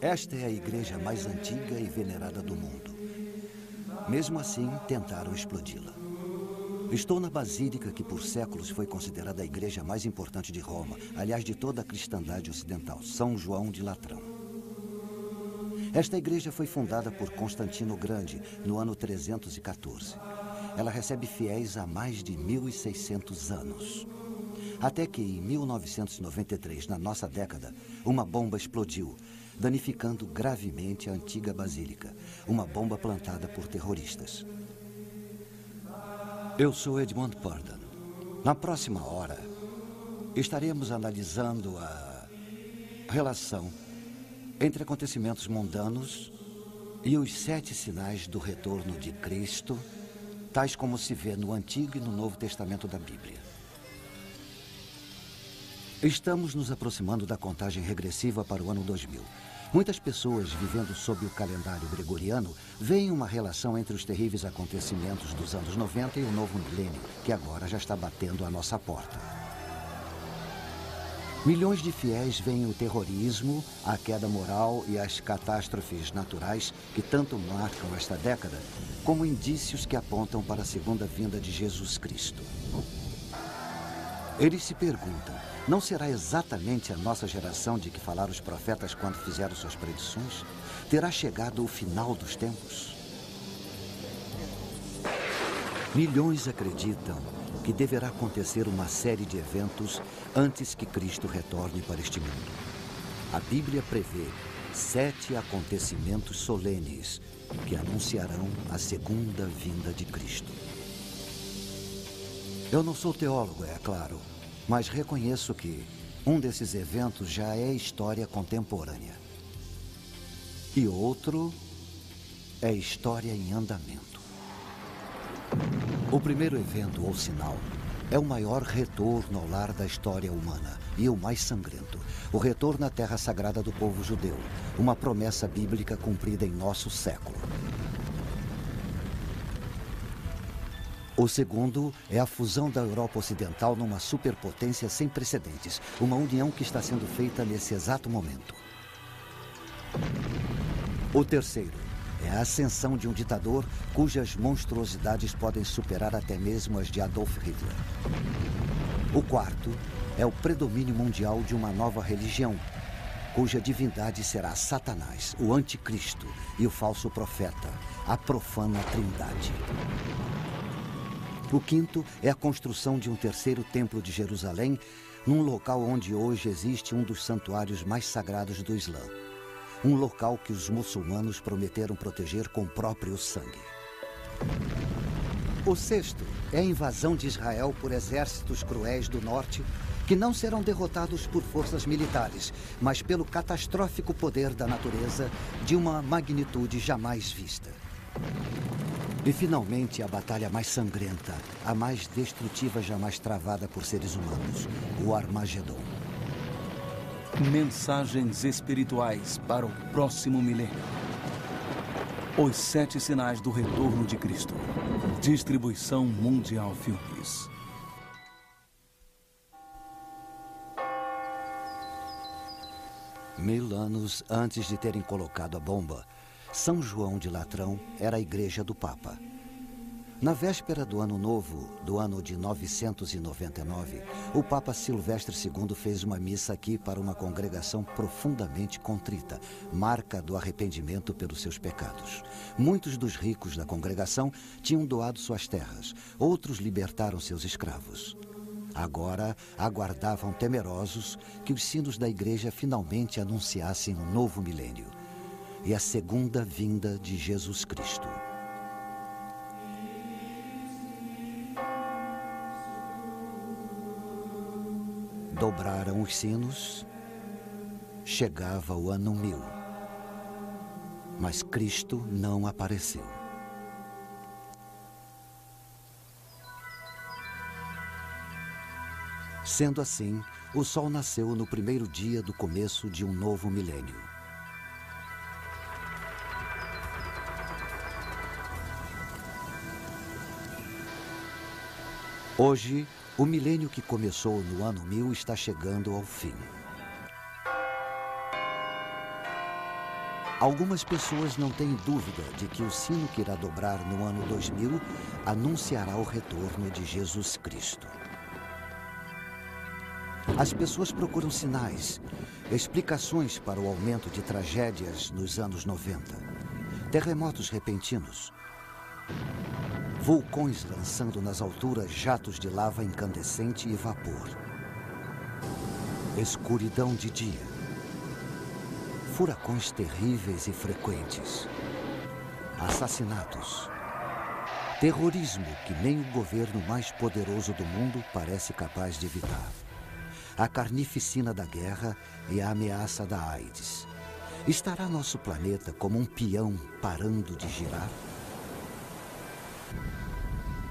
Esta é a igreja mais antiga e venerada do mundo. Mesmo assim, tentaram explodi-la. Estou na basílica que por séculos foi considerada a igreja mais importante de Roma, aliás, de toda a cristandade ocidental, São João de Latrão. Esta igreja foi fundada por Constantino o Grande no ano 314. Ela recebe fiéis há mais de 1.600 anos. Até que em 1993, na nossa década, uma bomba explodiu, danificando gravemente a antiga basílica. Uma bomba plantada por terroristas. Eu sou Edmund Purdon. Na próxima hora, estaremos analisando a relação entre acontecimentos mundanos e os 7 sinais do retorno de Cristo, tais como se vê no Antigo e no Novo Testamento da Bíblia. Estamos nos aproximando da contagem regressiva para o ano 2000. Muitas pessoas vivendo sob o calendário gregoriano veem uma relação entre os terríveis acontecimentos dos anos 90 e o novo milênio, que agora já está batendo à nossa porta. Milhões de fiéis veem o terrorismo, a queda moral e as catástrofes naturais que tanto marcam esta década como indícios que apontam para a segunda vinda de Jesus Cristo. Eles se perguntam, não será exatamente a nossa geração de que falaram os profetas quando fizeram suas predições? Terá chegado o final dos tempos? Milhões acreditam que deverá acontecer uma série de eventos antes que Cristo retorne para este mundo. A Bíblia prevê 7 acontecimentos solenes que anunciarão a segunda vinda de Cristo. Eu não sou teólogo, é claro, mas reconheço que um desses eventos já é história contemporânea. E outro é história em andamento. O primeiro evento ou sinal é o maior retorno ao lar da história humana e o mais sangrento. O retorno à terra sagrada do povo judeu, uma promessa bíblica cumprida em nosso século. O segundo é a fusão da Europa Ocidental numa superpotência sem precedentes, uma união que está sendo feita nesse exato momento. O terceiro é a ascensão de um ditador cujas monstruosidades podem superar até mesmo as de Adolf Hitler. O quarto é o predomínio mundial de uma nova religião, cuja divindade será Satanás, o anticristo e o falso profeta, a profana trindade. O quinto é a construção de um terceiro templo de Jerusalém, num local onde hoje existe um dos santuários mais sagrados do Islã. Um local que os muçulmanos prometeram proteger com o próprio sangue. O sexto é a invasão de Israel por exércitos cruéis do norte, que não serão derrotados por forças militares, mas pelo catastrófico poder da natureza de uma magnitude jamais vista. E, finalmente, a batalha mais sangrenta, a mais destrutiva jamais travada por seres humanos, o Armagedon. Mensagens espirituais para o próximo milênio. Os 7 sinais do retorno de Cristo. Distribuição Mundial Filmes. Mil anos antes de terem colocado a bomba, São João de Latrão era a igreja do Papa. Na véspera do Ano Novo, do ano de 999, o Papa Silvestre II fez uma missa aqui para uma congregação profundamente contrita, marca do arrependimento pelos seus pecados. Muitos dos ricos da congregação tinham doado suas terras, outros libertaram seus escravos. Agora aguardavam temerosos que os sinos da igreja finalmente anunciassem um novo milênio e a segunda vinda de Jesus Cristo. Dobraram os sinos, chegava o ano 1000, mas Cristo não apareceu. Sendo assim, o sol nasceu no primeiro dia do começo de um novo milênio. Hoje, o milênio que começou no ano 1000 está chegando ao fim. Algumas pessoas não têm dúvida de que o sino que irá dobrar no ano 2000 anunciará o retorno de Jesus Cristo. As pessoas procuram sinais, explicações para o aumento de tragédias nos anos 90, terremotos repentinos, vulcões lançando nas alturas jatos de lava incandescente e vapor, escuridão de dia, furacões terríveis e frequentes, assassinatos, terrorismo que nem o governo mais poderoso do mundo parece capaz de evitar, a carnificina da guerra e a ameaça da AIDS. Estará nosso planeta como um peão parando de girar?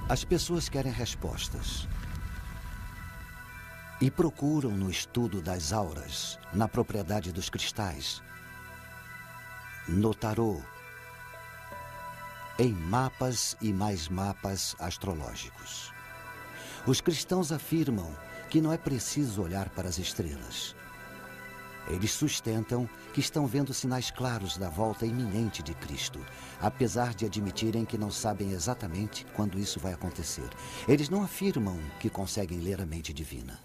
As pessoas querem respostas e procuram no estudo das auras, na propriedade dos cristais, no tarô, em mapas e mais mapas astrológicos. Os cristãos afirmam que não é preciso olhar para as estrelas. Eles sustentam que estão vendo sinais claros da volta iminente de Cristo, apesar de admitirem que não sabem exatamente quando isso vai acontecer. Eles não afirmam que conseguem ler a mente divina.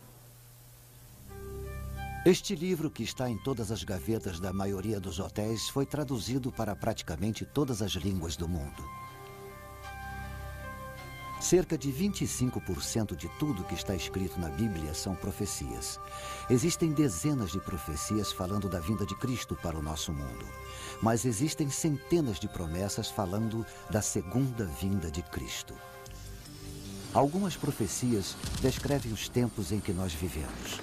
Este livro, que está em todas as gavetas da maioria dos hotéis, foi traduzido para praticamente todas as línguas do mundo. Cerca de 25% de tudo que está escrito na Bíblia são profecias. Existem dezenas de profecias falando da vinda de Cristo para o nosso mundo. Mas existem centenas de promessas falando da segunda vinda de Cristo. Algumas profecias descrevem os tempos em que nós vivemos.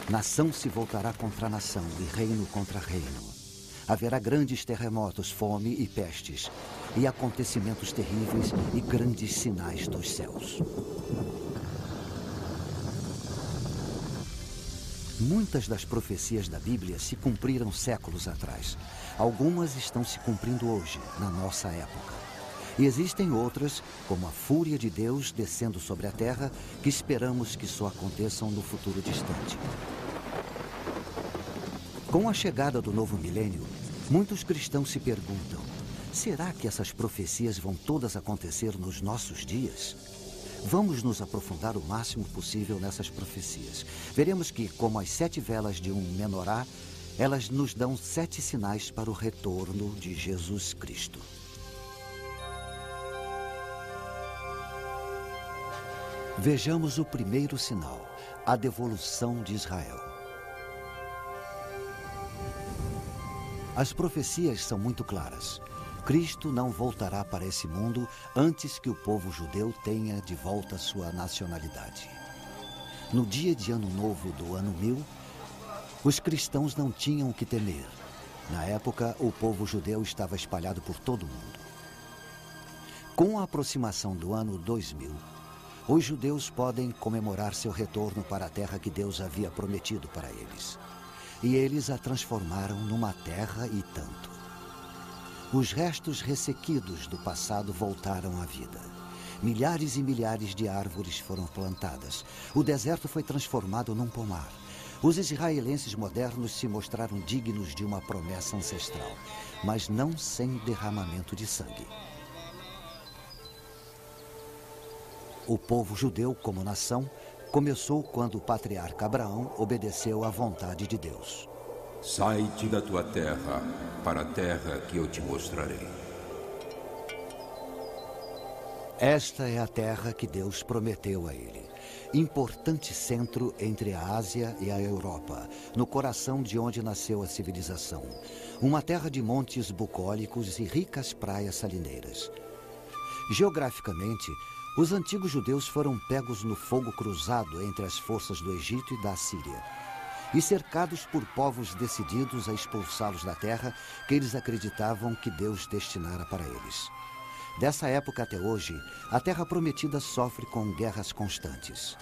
Nação se voltará contra nação e reino contra reino. Haverá grandes terremotos, fome e pestes, e acontecimentos terríveis e grandes sinais dos céus. Muitas das profecias da Bíblia se cumpriram séculos atrás. Algumas estão se cumprindo hoje, na nossa época. E existem outras, como a fúria de Deus descendo sobre a terra, que esperamos que só aconteçam no futuro distante. Com a chegada do novo milênio, muitos cristãos se perguntam: será que essas profecias vão todas acontecer nos nossos dias? Vamos nos aprofundar o máximo possível nessas profecias. Veremos que, como as 7 velas de um menorá, elas nos dão 7 sinais para o retorno de Jesus Cristo. Vejamos o primeiro sinal, a devolução de Israel. As profecias são muito claras. Cristo não voltará para esse mundo antes que o povo judeu tenha de volta sua nacionalidade. No dia de Ano Novo do ano 1000, os cristãos não tinham o que temer. Na época, o povo judeu estava espalhado por todo o mundo. Com a aproximação do ano 2000, os judeus podem comemorar seu retorno para a terra que Deus havia prometido para eles. E eles a transformaram numa terra e tanto. Os restos ressequidos do passado voltaram à vida. Milhares e milhares de árvores foram plantadas. O deserto foi transformado num pomar. Os israelenses modernos se mostraram dignos de uma promessa ancestral, mas não sem derramamento de sangue. O povo judeu, como nação, começou quando o patriarca Abraão obedeceu à vontade de Deus. Sai-te da tua terra, para a terra que eu te mostrarei. Esta é a terra que Deus prometeu a ele. Importante centro entre a Ásia e a Europa, no coração de onde nasceu a civilização. Uma terra de montes bucólicos e ricas praias salineiras. Geograficamente, os antigos judeus foram pegos no fogo cruzado entre as forças do Egito e da Assíria, e cercados por povos decididos a expulsá-los da terra que eles acreditavam que Deus destinara para eles. Dessa época até hoje, a Terra Prometida sofre com guerras constantes.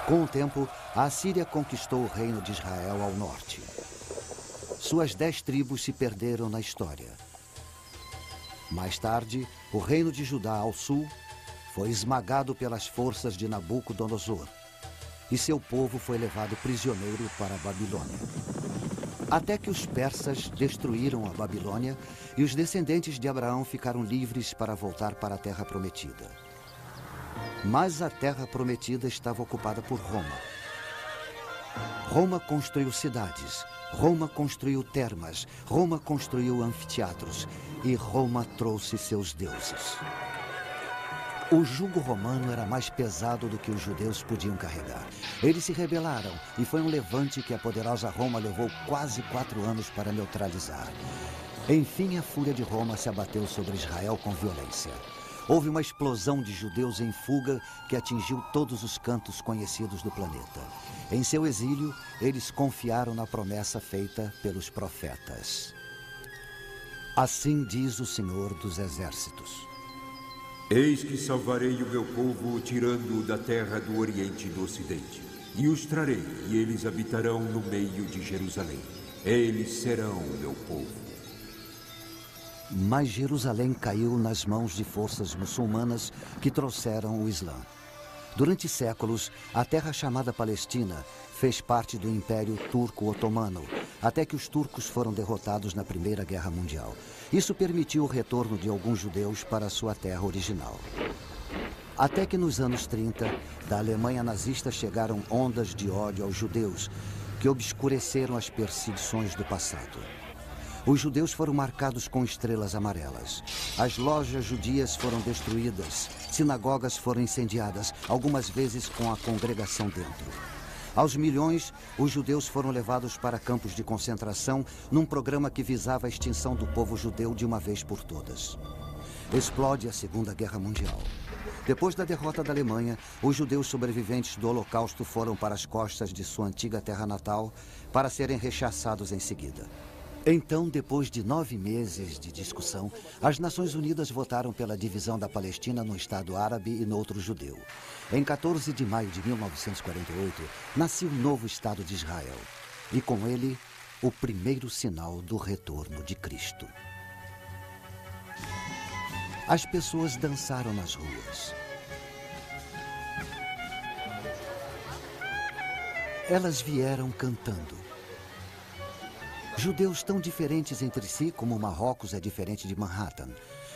Com o tempo, a Assíria conquistou o reino de Israel ao norte. Suas 10 tribos se perderam na história. Mais tarde, o reino de Judá ao sul foi esmagado pelas forças de Nabucodonosor, e seu povo foi levado prisioneiro para a Babilônia. até que os persas destruíram a Babilônia e os descendentes de Abraão ficaram livres para voltar para a Terra Prometida. Mas a Terra Prometida estava ocupada por Roma. Roma construiu cidades, Roma construiu termas, Roma construiu anfiteatros e Roma trouxe seus deuses. O jugo romano era mais pesado do que os judeus podiam carregar. Eles se rebelaram e foi um levante que a poderosa Roma levou quase 4 anos para neutralizar. Enfim, a fúria de Roma se abateu sobre Israel com violência. Houve uma explosão de judeus em fuga que atingiu todos os cantos conhecidos do planeta. Em seu exílio, eles confiaram na promessa feita pelos profetas. Assim diz o Senhor dos Exércitos: Eis que salvarei o meu povo, tirando-o da terra do Oriente e do Ocidente. E os trarei, e eles habitarão no meio de Jerusalém. Eles serão o meu povo. Mas Jerusalém caiu nas mãos de forças muçulmanas que trouxeram o Islã. Durante séculos, a terra chamada Palestina fez parte do Império Turco-Otomano, até que os turcos foram derrotados na Primeira Guerra Mundial. Isso permitiu o retorno de alguns judeus para sua terra original. Até que nos anos 30, da Alemanha nazista chegaram ondas de ódio aos judeus, que obscureceram as perseguições do passado. Os judeus foram marcados com estrelas amarelas. As lojas judias foram destruídas, sinagogas foram incendiadas, algumas vezes com a congregação dentro. Aos milhões, os judeus foram levados para campos de concentração num programa que visava a extinção do povo judeu de uma vez por todas. Explode a Segunda Guerra Mundial. Depois da derrota da Alemanha, os judeus sobreviventes do Holocausto foram para as costas de sua antiga terra natal para serem rechaçados em seguida. Então, depois de 9 meses de discussão, as Nações Unidas votaram pela divisão da Palestina no Estado árabe e no outro judeu. Em 14 de maio de 1948, nasceu o novo Estado de Israel. E com ele, o primeiro sinal do retorno de Cristo. As pessoas dançaram nas ruas. Elas vieram cantando. Judeus tão diferentes entre si como Marrocos é diferente de Manhattan.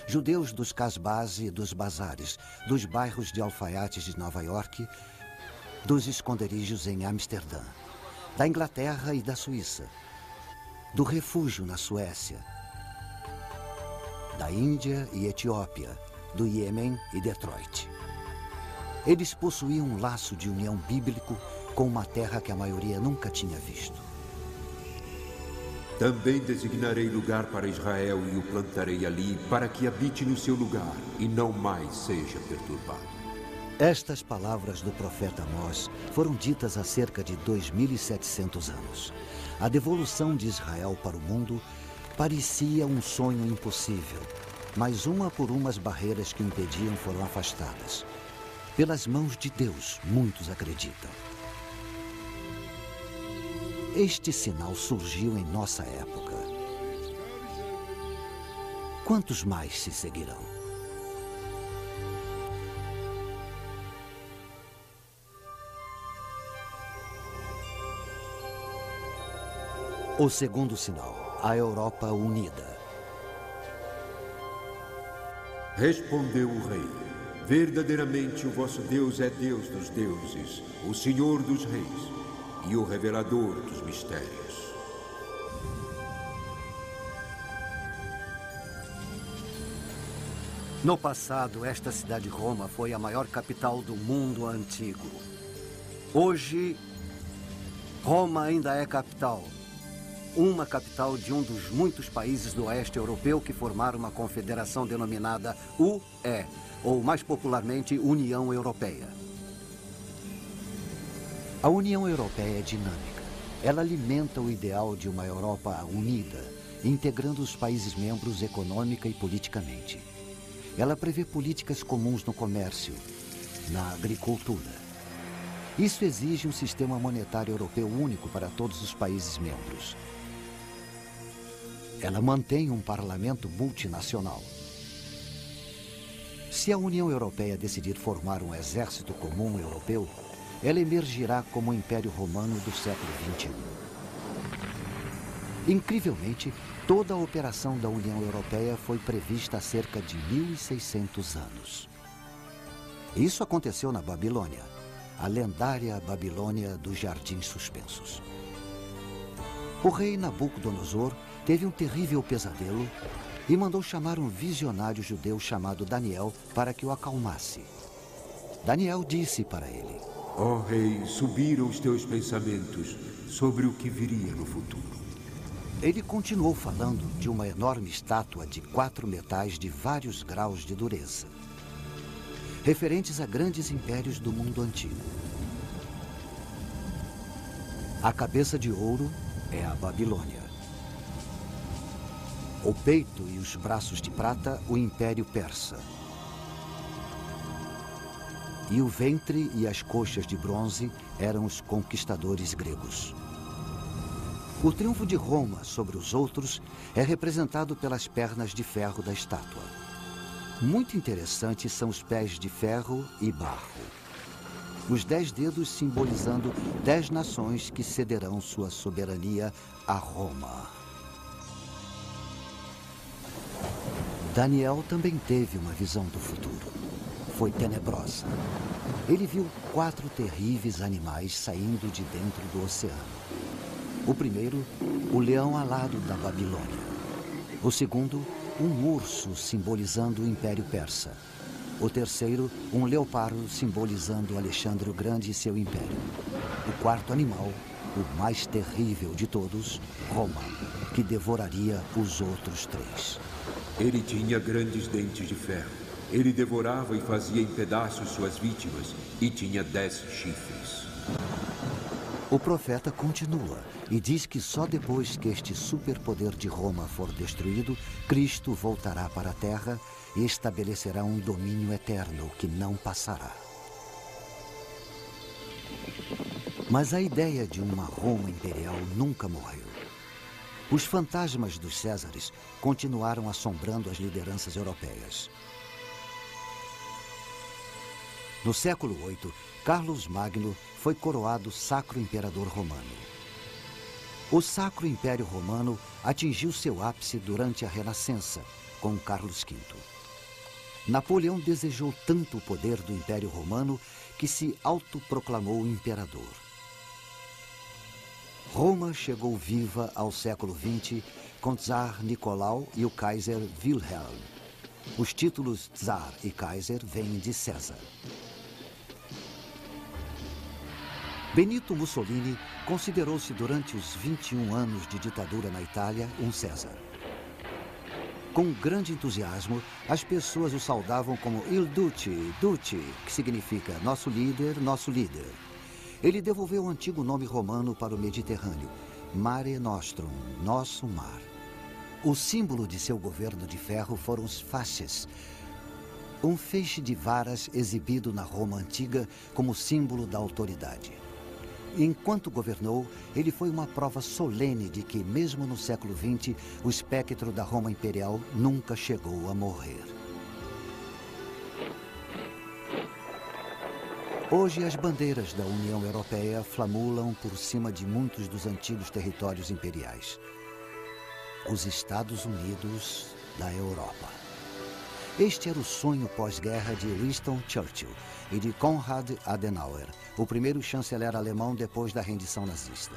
Judeus dos casbás e dos bazares, dos bairros de alfaiates de Nova York, dos esconderijos em Amsterdã, da Inglaterra e da Suíça, do refúgio na Suécia, da Índia e Etiópia, do Iêmen e Detroit. Eles possuíam um laço de união bíblico com uma terra que a maioria nunca tinha visto. Também designarei lugar para Israel e o plantarei ali, para que habite no seu lugar e não mais seja perturbado. Estas palavras do profeta Amós foram ditas há cerca de 2.700 anos. A devolução de Israel para o mundo parecia um sonho impossível, mas uma por uma as barreiras que o impediam foram afastadas. Pelas mãos de Deus, muitos acreditam. Este sinal surgiu em nossa época. Quantos mais se seguirão? O segundo sinal, a Europa unida. Respondeu o rei: verdadeiramente o vosso Deus é Deus dos deuses, o Senhor dos reis e o revelador dos mistérios. No passado, esta cidade Roma foi a maior capital do mundo antigo. Hoje, Roma ainda é capital. Uma capital de um dos muitos países do oeste europeu que formaram uma confederação denominada UE, ou mais popularmente, União Europeia. A União Europeia é dinâmica. Ela alimenta o ideal de uma Europa unida, integrando os países membros econômica e politicamente. Ela prevê políticas comuns no comércio, na agricultura. Isso exige um sistema monetário europeu único para todos os países membros. Ela mantém um parlamento multinacional. Se a União Europeia decidir formar um exército comum europeu, ela emergirá como o Império Romano do século XXI. Incrivelmente, toda a operação da União Europeia foi prevista há cerca de 1.600 anos. Isso aconteceu na Babilônia, a lendária Babilônia dos Jardins Suspensos. O rei Nabucodonosor teve um terrível pesadelo e mandou chamar um visionário judeu chamado Daniel para que o acalmasse. Daniel disse para ele: Ó rei, subiram os teus pensamentos sobre o que viria no futuro. Ele continuou falando de uma enorme estátua de 4 metais de vários graus de dureza, referentes a grandes impérios do mundo antigo. A cabeça de ouro é a Babilônia. O peito e os braços de prata, o Império Persa. E o ventre e as coxas de bronze eram os conquistadores gregos. O triunfo de Roma sobre os outros é representado pelas pernas de ferro da estátua. Muito interessantes são os pés de ferro e barro. Os 10 dedos simbolizando 10 nações que cederão sua soberania a Roma. Daniel também teve uma visão do futuro. Foi tenebrosa. Ele viu 4 terríveis animais saindo de dentro do oceano. O primeiro, o leão alado da Babilônia. O segundo, um urso simbolizando o Império Persa. O terceiro, um leopardo simbolizando Alexandre o Grande e seu império. O quarto animal, o mais terrível de todos, Roma, que devoraria os outros 3. Ele tinha grandes dentes de ferro. Ele devorava e fazia em pedaços suas vítimas e tinha 10 chifres. O profeta continua e diz que só depois que este superpoder de Roma for destruído, Cristo voltará para a terra e estabelecerá um domínio eterno que não passará. Mas a ideia de uma Roma imperial nunca morreu. Os fantasmas dos Césares continuaram assombrando as lideranças europeias. No século VIII, Carlos Magno foi coroado Sacro Imperador Romano. O Sacro Império Romano atingiu seu ápice durante a Renascença, com Carlos V. Napoleão desejou tanto o poder do Império Romano que se autoproclamou imperador. Roma chegou viva ao século XX com Tsar Nicolau e o Kaiser Wilhelm. Os títulos Tsar e Kaiser vêm de César. Benito Mussolini considerou-se durante os 21 anos de ditadura na Itália um César. Com grande entusiasmo, as pessoas o saudavam como Il Duce, Duce, que significa nosso líder, nosso líder. Ele devolveu o antigo nome romano para o Mediterrâneo, Mare Nostrum, nosso mar. O símbolo de seu governo de ferro foram os fasces, um feixe de varas exibido na Roma antiga como símbolo da autoridade. Enquanto governou, ele foi uma prova solene de que, mesmo no século XX, o espectro da Roma imperial nunca chegou a morrer. Hoje, as bandeiras da União Europeia flamulam por cima de muitos dos antigos territórios imperiais. Os Estados Unidos da Europa. Este era o sonho pós-guerra de Winston Churchill e de Konrad Adenauer, o primeiro chanceler alemão depois da rendição nazista.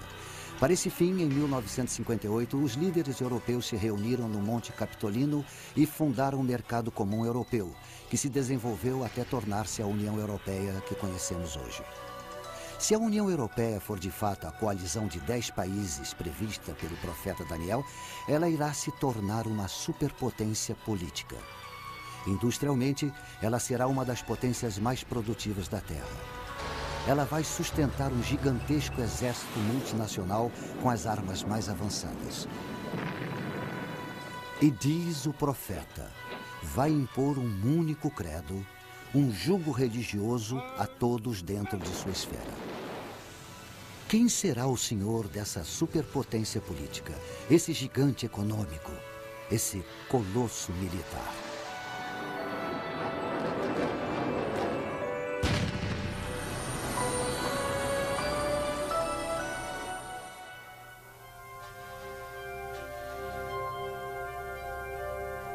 Para esse fim, em 1958, os líderes europeus se reuniram no Monte Capitolino e fundaram o Mercado Comum Europeu, que se desenvolveu até tornar-se a União Europeia que conhecemos hoje. Se a União Europeia for de fato a coalizão de 10 países prevista pelo profeta Daniel, ela irá se tornar uma superpotência política. Industrialmente, ela será uma das potências mais produtivas da Terra. Ela vai sustentar um gigantesco exército multinacional com as armas mais avançadas. E diz o profeta, vai impor um único credo, um jugo religioso a todos dentro de sua esfera. Quem será o senhor dessa superpotência política, esse gigante econômico, esse colosso militar?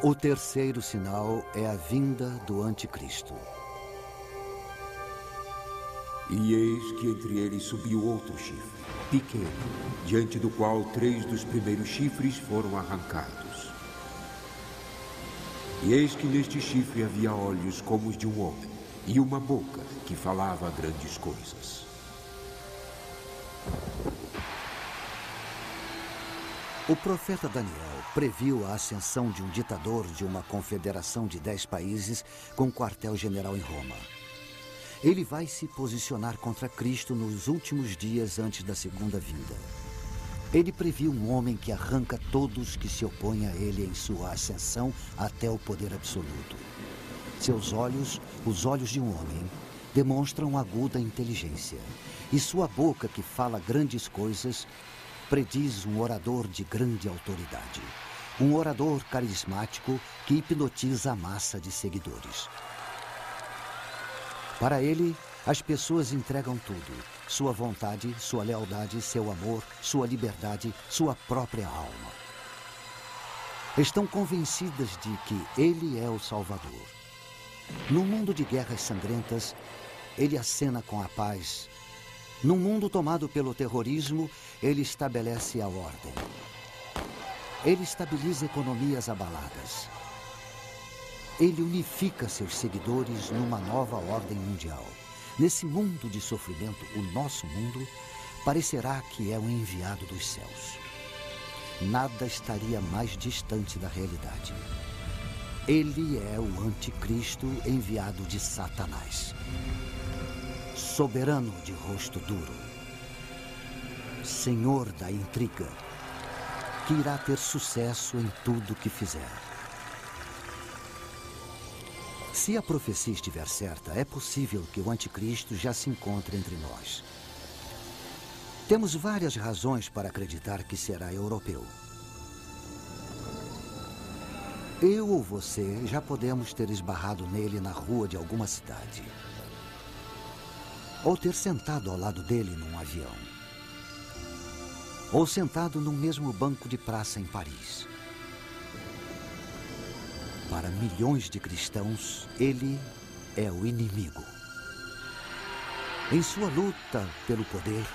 O terceiro sinal é a vinda do anticristo. E eis que entre eles subiu outro chifre, pequeno, diante do qual 3 dos primeiros chifres foram arrancados. E eis que neste chifre havia olhos como os de um homem, e uma boca que falava grandes coisas. O profeta Daniel previu a ascensão de um ditador de uma confederação de 10 países com quartel-general em Roma. Ele vai se posicionar contra Cristo nos últimos dias antes da segunda vinda. Ele previu um homem que arranca todos que se opõem a ele em sua ascensão até o poder absoluto. Seus olhos, os olhos de um homem, demonstram aguda inteligência. E sua boca, que fala grandes coisas, prediz um orador de grande autoridade. Um orador carismático que hipnotiza a massa de seguidores. Para ele, as pessoas entregam tudo: sua vontade, sua lealdade, seu amor, sua liberdade, sua própria alma. Estão convencidas de que ele é o Salvador. No mundo de guerras sangrentas, ele acena com a paz. Num mundo tomado pelo terrorismo, ele estabelece a ordem. Ele estabiliza economias abaladas. Ele unifica seus seguidores numa nova ordem mundial. Nesse mundo de sofrimento, o nosso mundo parecerá que é um enviado dos céus. Nada estaria mais distante da realidade. Ele é o anticristo enviado de Satanás. Soberano de rosto duro. Senhor da intriga, que irá ter sucesso em tudo que fizer. Se a profecia estiver certa, é possível que o anticristo já se encontre entre nós. Temos várias razões para acreditar que será europeu. Eu ou você já podemos ter esbarrado nele na rua de alguma cidade. Ou ter sentado ao lado dele num avião. Ou sentado no mesmo banco de praça em Paris. Para milhões de cristãos, ele é o inimigo. Em sua luta pelo poder,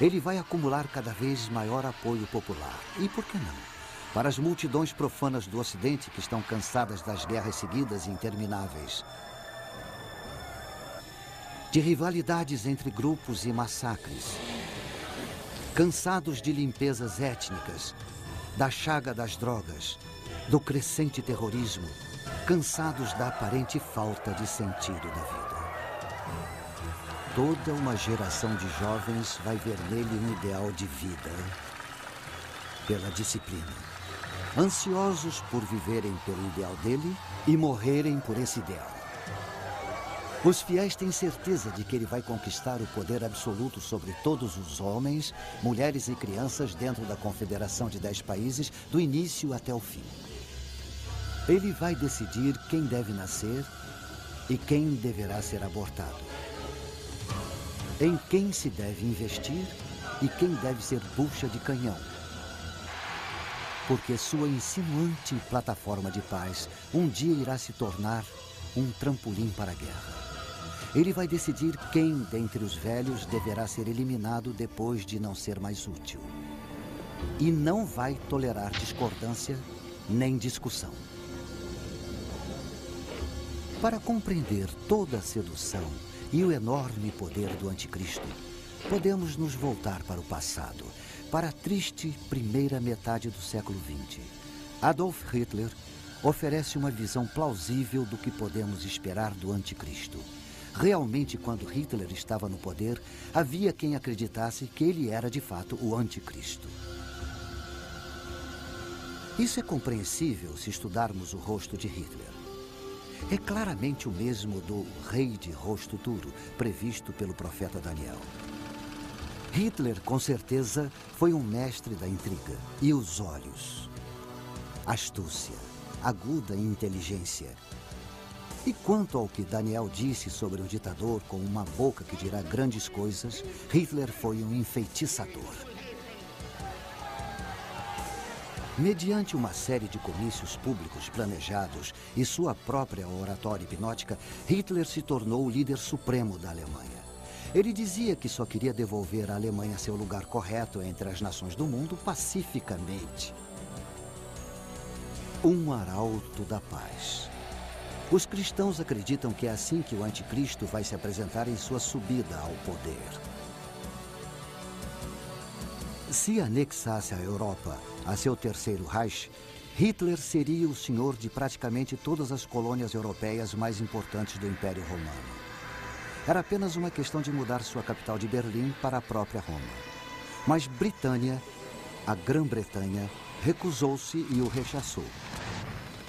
ele vai acumular cada vez maior apoio popular. E por que não? Para as multidões profanas do Ocidente que estão cansadas das guerras seguidas e intermináveis. De rivalidades entre grupos e massacres. Cansados de limpezas étnicas, da chaga das drogas, do crescente terrorismo, cansados da aparente falta de sentido da vida. Toda uma geração de jovens vai ver nele um ideal de vida, pela disciplina, ansiosos por viverem pelo ideal dele e morrerem por esse ideal. Os fiéis têm certeza de que ele vai conquistar o poder absoluto sobre todos os homens, mulheres e crianças dentro da confederação de 10 países, do início até o fim. Ele vai decidir quem deve nascer e quem deverá ser abortado. Em quem se deve investir e quem deve ser bucha de canhão. Porque sua insinuante plataforma de paz um dia irá se tornar um trampolim para a guerra. Ele vai decidir quem dentre os velhos deverá ser eliminado depois de não ser mais útil. E não vai tolerar discordância nem discussão. Para compreender toda a sedução e o enorme poder do anticristo, podemos nos voltar para o passado, para a triste primeira metade do século XX. Adolf Hitler oferece uma visão plausível do que podemos esperar do anticristo. Realmente, quando Hitler estava no poder, havia quem acreditasse que ele era de fato o anticristo. Isso é compreensível se estudarmos o rosto de Hitler. É claramente o mesmo do rei de rosto duro, previsto pelo profeta Daniel. Hitler, com certeza, foi um mestre da intriga. E os olhos? Astúcia, aguda inteligência. E quanto ao que Daniel disse sobre um ditador com uma boca que dirá grandes coisas, Hitler foi um enfeitiçador. Mediante uma série de comícios públicos planejados e sua própria oratória hipnótica, Hitler se tornou o líder supremo da Alemanha. Ele dizia que só queria devolver à Alemanha seu lugar correto entre as nações do mundo pacificamente. Um arauto da paz. Os cristãos acreditam que é assim que o anticristo vai se apresentar em sua subida ao poder. Se anexasse a Europa a seu terceiro Reich, Hitler seria o senhor de praticamente todas as colônias europeias mais importantes do Império Romano. Era apenas uma questão de mudar sua capital de Berlim para a própria Roma. Mas Britânia, a Grã-Bretanha, recusou-se e o rechaçou.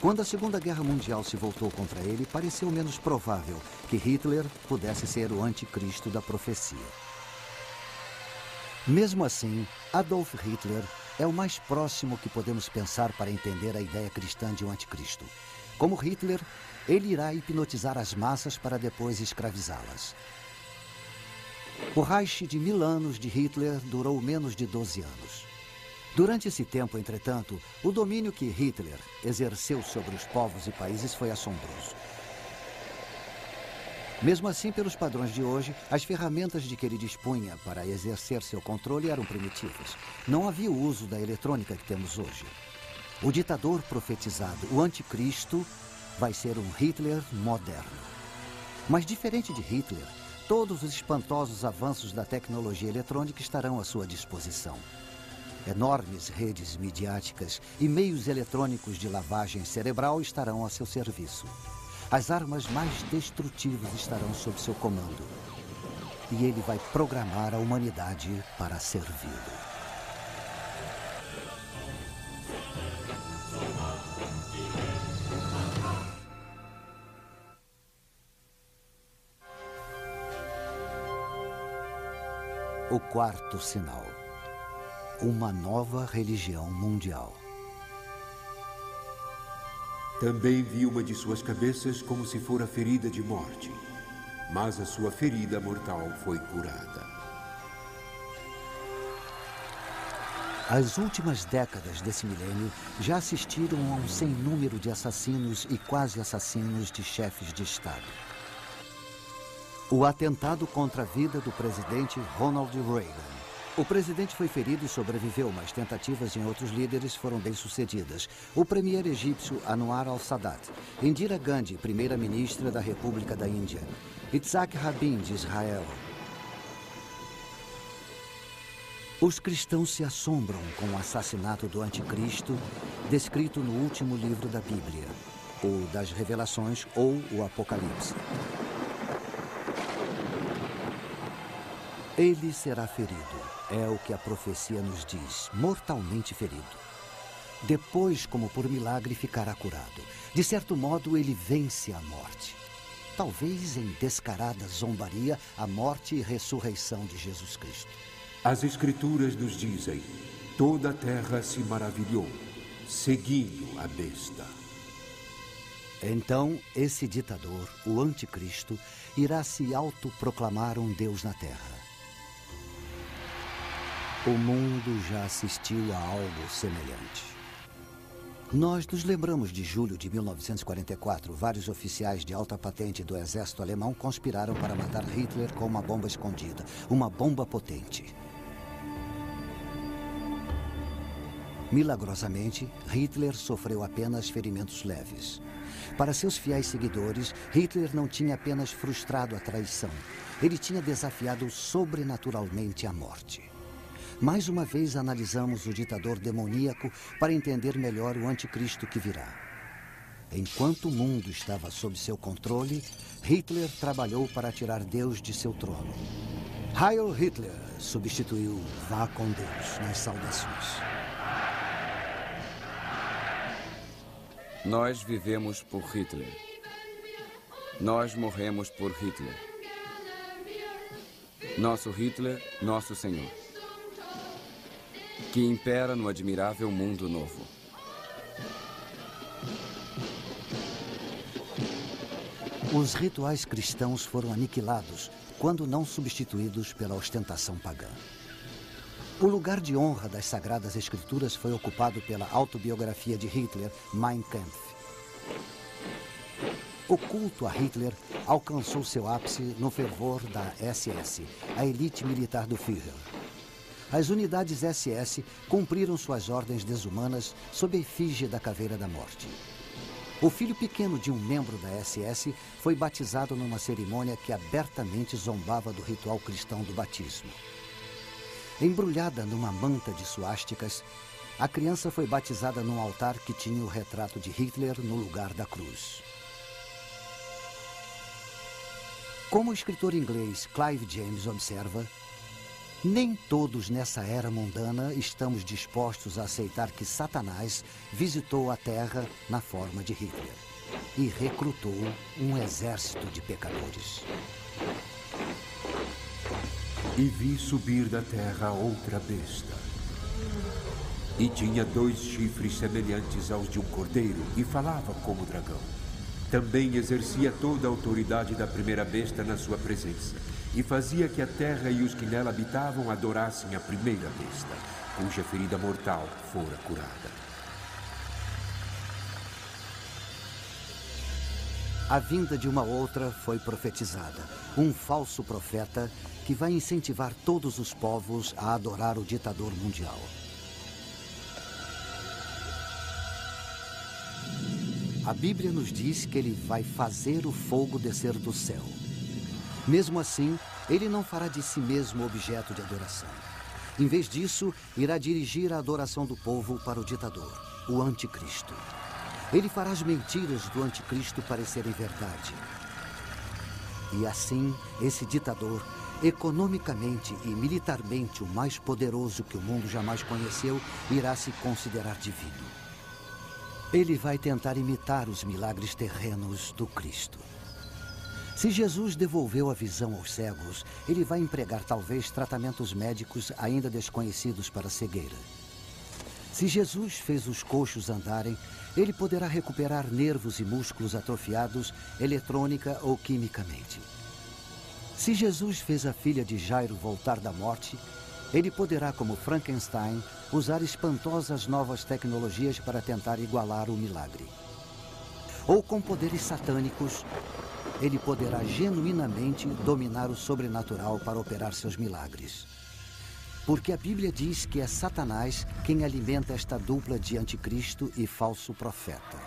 Quando a Segunda Guerra Mundial se voltou contra ele, pareceu menos provável que Hitler pudesse ser o anticristo da profecia. Mesmo assim, Adolf Hitler é o mais próximo que podemos pensar para entender a ideia cristã de um anticristo. Como Hitler, ele irá hipnotizar as massas para depois escravizá-las. O Reich de 1000 anos de Hitler durou menos de 12 anos. Durante esse tempo, entretanto, o domínio que Hitler exerceu sobre os povos e países foi assombroso. Mesmo assim, pelos padrões de hoje, as ferramentas de que ele dispunha para exercer seu controle eram primitivas. Não havia o uso da eletrônica que temos hoje. O ditador profetizado, o anticristo, vai ser um Hitler moderno. Mas diferente de Hitler, todos os espantosos avanços da tecnologia eletrônica estarão à sua disposição. Enormes redes midiáticas e meios eletrônicos de lavagem cerebral estarão a seu serviço. As armas mais destrutivas estarão sob seu comando. E ele vai programar a humanidade para servi-lo. O quarto sinal. Uma nova religião mundial. Também vi uma de suas cabeças como se fora ferida de morte, mas a sua ferida mortal foi curada. As últimas décadas desse milênio já assistiram a um sem número de assassinos e quase assassinos de chefes de Estado. O atentado contra a vida do presidente Ronald Reagan. O presidente foi ferido e sobreviveu, mas tentativas em outros líderes foram bem-sucedidas. O premier egípcio Anwar al-Sadat, Indira Gandhi, primeira-ministra da República da Índia, Yitzhak Rabin, de Israel. Os cristãos se assombram com o assassinato do anticristo, descrito no último livro da Bíblia, o das Revelações ou o Apocalipse. Ele será ferido, é o que a profecia nos diz, mortalmente ferido. Depois, como por milagre, ficará curado. De certo modo, ele vence a morte. Talvez em descarada zombaria, a morte e ressurreição de Jesus Cristo. As Escrituras nos dizem: toda a terra se maravilhou, seguindo a besta. Então, esse ditador, o anticristo, irá se autoproclamar um Deus na terra. O mundo já assistiu a algo semelhante. Nós nos lembramos de julho de 1944. Vários oficiais de alta patente do exército alemão conspiraram para matar Hitler com uma bomba escondida, uma bomba potente. Milagrosamente, Hitler sofreu apenas ferimentos leves. Para seus fiéis seguidores, Hitler não tinha apenas frustrado a traição. Ele tinha desafiado sobrenaturalmente a morte. Mais uma vez analisamos o ditador demoníaco para entender melhor o anticristo que virá. Enquanto o mundo estava sob seu controle, Hitler trabalhou para tirar Deus de seu trono. Heil Hitler substituiu Vá com Deus nas saudações. Nós vivemos por Hitler. Nós morremos por Hitler. Nosso Hitler, nosso Senhor, que impera no admirável mundo novo. Os rituais cristãos foram aniquilados quando não substituídos pela ostentação pagã. O lugar de honra das Sagradas Escrituras foi ocupado pela autobiografia de Hitler, Mein Kampf. O culto a Hitler alcançou seu ápice no fervor da SS, a elite militar do Führer. As unidades SS cumpriram suas ordens desumanas sob a efígie da Caveira da Morte. O filho pequeno de um membro da SS foi batizado numa cerimônia que abertamente zombava do ritual cristão do batismo. Embrulhada numa manta de suásticas, a criança foi batizada num altar que tinha o retrato de Hitler no lugar da cruz. Como o escritor inglês Clive James observa, nem todos nessa era mundana estamos dispostos a aceitar que Satanás visitou a Terra na forma de Hitler e recrutou um exército de pecadores. E vi subir da terra outra besta. E tinha 2 chifres semelhantes aos de um cordeiro e falava como dragão. Também exercia toda a autoridade da primeira besta na sua presença e fazia que a terra e os que nela habitavam adorassem a primeira besta, cuja ferida mortal fora curada. A vinda de uma outra foi profetizada, um falso profeta que vai incentivar todos os povos a adorar o ditador mundial. A Bíblia nos diz que ele vai fazer o fogo descer do céu. Mesmo assim, ele não fará de si mesmo objeto de adoração. Em vez disso, irá dirigir a adoração do povo para o ditador, o anticristo. Ele fará as mentiras do anticristo parecerem verdade. E assim, esse ditador, economicamente e militarmente o mais poderoso que o mundo jamais conheceu, irá se considerar divino. Ele vai tentar imitar os milagres terrenos do Cristo. Se Jesus devolveu a visão aos cegos, ele vai empregar talvez tratamentos médicos ainda desconhecidos para a cegueira. Se Jesus fez os coxos andarem, ele poderá recuperar nervos e músculos atrofiados eletrônica ou quimicamente. Se Jesus fez a filha de Jairo voltar da morte, ele poderá, como Frankenstein, usar espantosas novas tecnologias para tentar igualar o milagre. Ou com poderes satânicos, ele poderá genuinamente dominar o sobrenatural para operar seus milagres. Porque a Bíblia diz que é Satanás quem alimenta esta dupla de anticristo e falso profeta.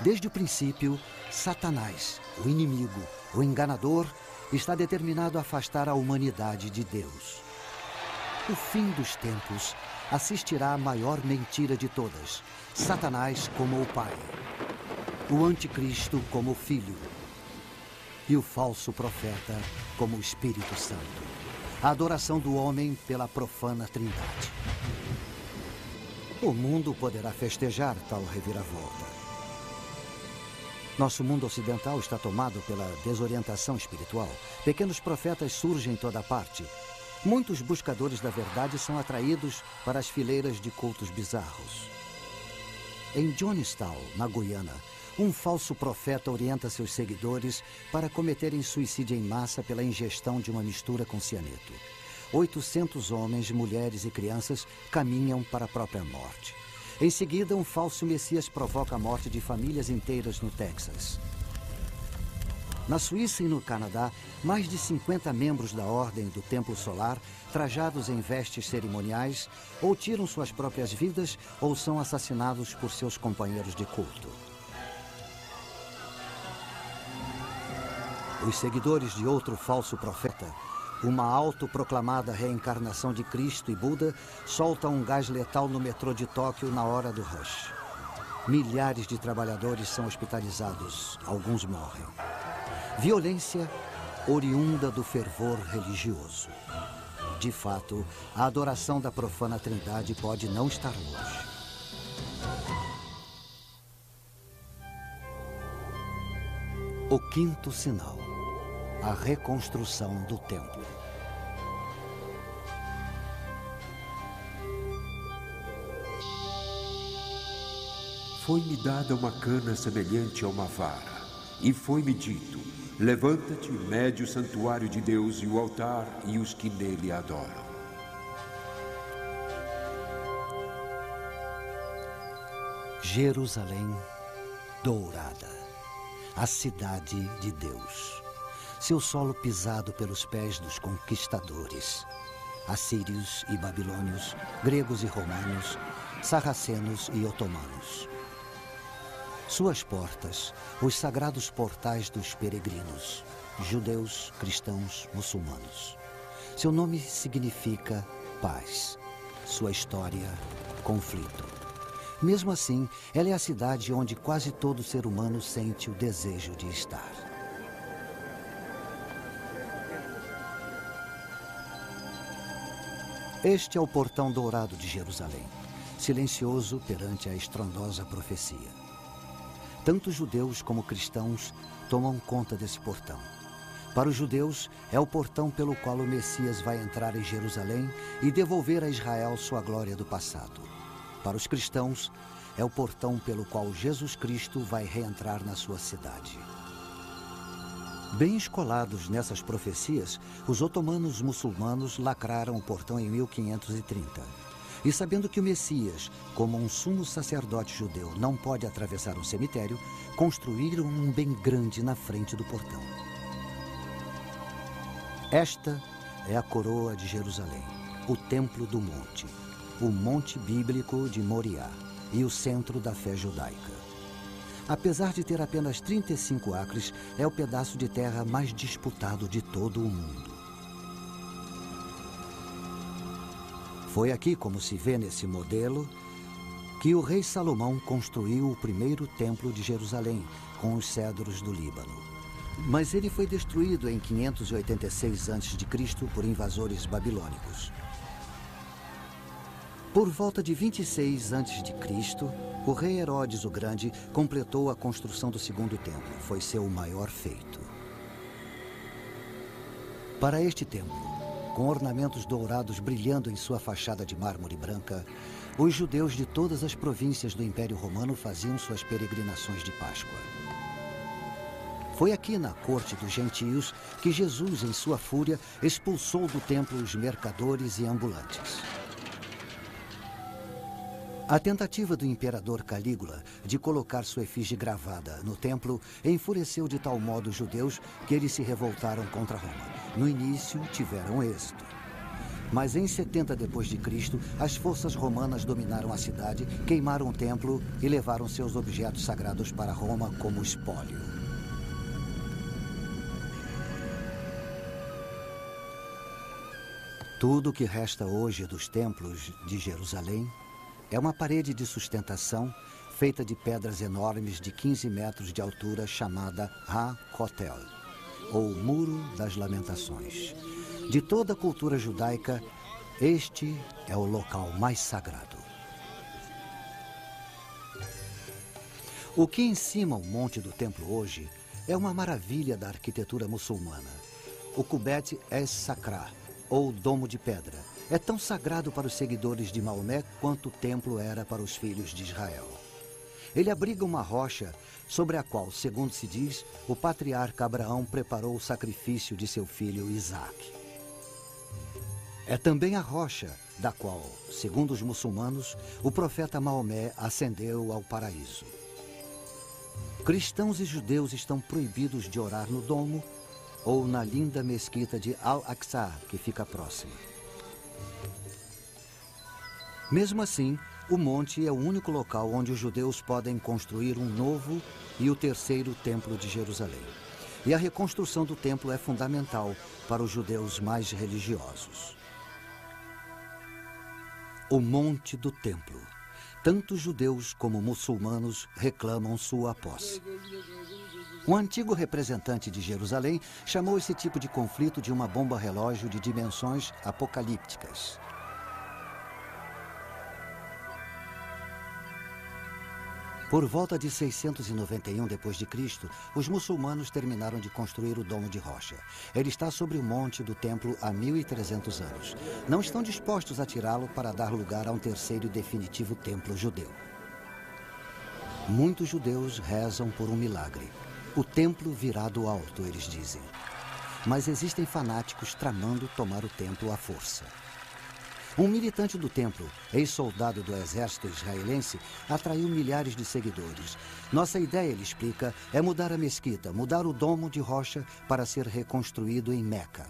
Desde o princípio, Satanás, o inimigo, o enganador, está determinado a afastar a humanidade de Deus. O fim dos tempos assistirá à maior mentira de todas, Satanás como o Pai, o anticristo como o Filho e o falso profeta como o Espírito Santo. A adoração do homem pela profana Trindade. O mundo poderá festejar tal reviravolta. Nosso mundo ocidental está tomado pela desorientação espiritual. Pequenos profetas surgem em toda parte. Muitos buscadores da verdade são atraídos para as fileiras de cultos bizarros. Em Jonestown, na Guiana, um falso profeta orienta seus seguidores para cometerem suicídio em massa pela ingestão de uma mistura com cianeto. 800 homens, mulheres e crianças caminham para a própria morte. Em seguida, um falso messias provoca a morte de famílias inteiras no Texas. Na Suíça e no Canadá, mais de 50 membros da Ordem do Templo Solar, trajados em vestes cerimoniais, ou tiram suas próprias vidas ou são assassinados por seus companheiros de culto. Os seguidores de outro falso profeta, uma autoproclamada reencarnação de Cristo e Buda, soltam um gás letal no metrô de Tóquio na hora do rush. Milhares de trabalhadores são hospitalizados, alguns morrem. Violência oriunda do fervor religioso. De fato, a adoração da profana Trindade pode não estar longe. O quinto sinal. A reconstrução do templo. Foi-me dada uma cana semelhante a uma vara, e foi-me dito: levanta-te, mede o santuário de Deus e o altar e os que nele adoram. Jerusalém dourada, a cidade de Deus. Seu solo pisado pelos pés dos conquistadores, assírios e babilônios, gregos e romanos, sarracenos e otomanos. Suas portas, os sagrados portais dos peregrinos, judeus, cristãos, muçulmanos. Seu nome significa paz. Sua história, conflito. Mesmo assim, ela é a cidade onde quase todo ser humano sente o desejo de estar. Este é o portão dourado de Jerusalém, silencioso perante a estrondosa profecia. Tanto judeus como cristãos tomam conta desse portão. Para os judeus, é o portão pelo qual o Messias vai entrar em Jerusalém e devolver a Israel sua glória do passado. Para os cristãos, é o portão pelo qual Jesus Cristo vai reentrar na sua cidade. Bem escolados nessas profecias, os otomanos muçulmanos lacraram o portão em 1530. E sabendo que o Messias, como um sumo sacerdote judeu, não pode atravessar um cemitério, construíram um bem grande na frente do portão. Esta é a coroa de Jerusalém, o Templo do Monte, o Monte Bíblico de Moriá e o centro da fé judaica. Apesar de ter apenas 35 acres, é o pedaço de terra mais disputado de todo o mundo. Foi aqui, como se vê nesse modelo, que o rei Salomão construiu o primeiro templo de Jerusalém, com os cedros do Líbano. Mas ele foi destruído em 586 a.C. por invasores babilônicos. Por volta de 26 a.C., o rei Herodes o Grande completou a construção do segundo templo. Foi seu maior feito. Para este templo, com ornamentos dourados brilhando em sua fachada de mármore branca, os judeus de todas as províncias do Império Romano faziam suas peregrinações de Páscoa. Foi aqui na corte dos gentios que Jesus, em sua fúria, expulsou do templo os mercadores e ambulantes. A tentativa do imperador Calígula de colocar sua efígie gravada no templo enfureceu de tal modo os judeus que eles se revoltaram contra Roma. No início, tiveram êxito. Mas em 70 d.C., as forças romanas dominaram a cidade, queimaram o templo e levaram seus objetos sagrados para Roma como espólio. Tudo o que resta hoje dos templos de Jerusalém é uma parede de sustentação feita de pedras enormes de 15 metros de altura chamada Ha-Kotel, ou Muro das Lamentações. De toda a cultura judaica, este é o local mais sagrado. O que encima o monte do templo hoje é uma maravilha da arquitetura muçulmana. O Kubet es-Sakra, ou Domo de Pedra, é tão sagrado para os seguidores de Maomé quanto o templo era para os filhos de Israel. Ele abriga uma rocha sobre a qual, segundo se diz, o patriarca Abraão preparou o sacrifício de seu filho Isaque. É também a rocha da qual, segundo os muçulmanos, o profeta Maomé ascendeu ao paraíso. Cristãos e judeus estão proibidos de orar no domo ou na linda mesquita de Al-Aqsa, que fica próxima. Mesmo assim, o monte é o único local onde os judeus podem construir um novo e o terceiro templo de Jerusalém. E a reconstrução do templo é fundamental para os judeus mais religiosos. O monte do templo. Tanto judeus como muçulmanos reclamam sua posse. Um antigo representante de Jerusalém chamou esse tipo de conflito de uma bomba relógio de dimensões apocalípticas. Por volta de 691 d.C., os muçulmanos terminaram de construir o Domo de Rocha. Ele está sobre o monte do templo há 1.300 anos. Não estão dispostos a tirá-lo para dar lugar a um terceiro e definitivo templo judeu. Muitos judeus rezam por um milagre. O templo virá do alto, eles dizem. Mas existem fanáticos tramando tomar o templo à força. Um militante do templo, ex-soldado do exército israelense, atraiu milhares de seguidores. Nossa ideia, ele explica, é mudar a mesquita, mudar o domo de rocha para ser reconstruído em Meca.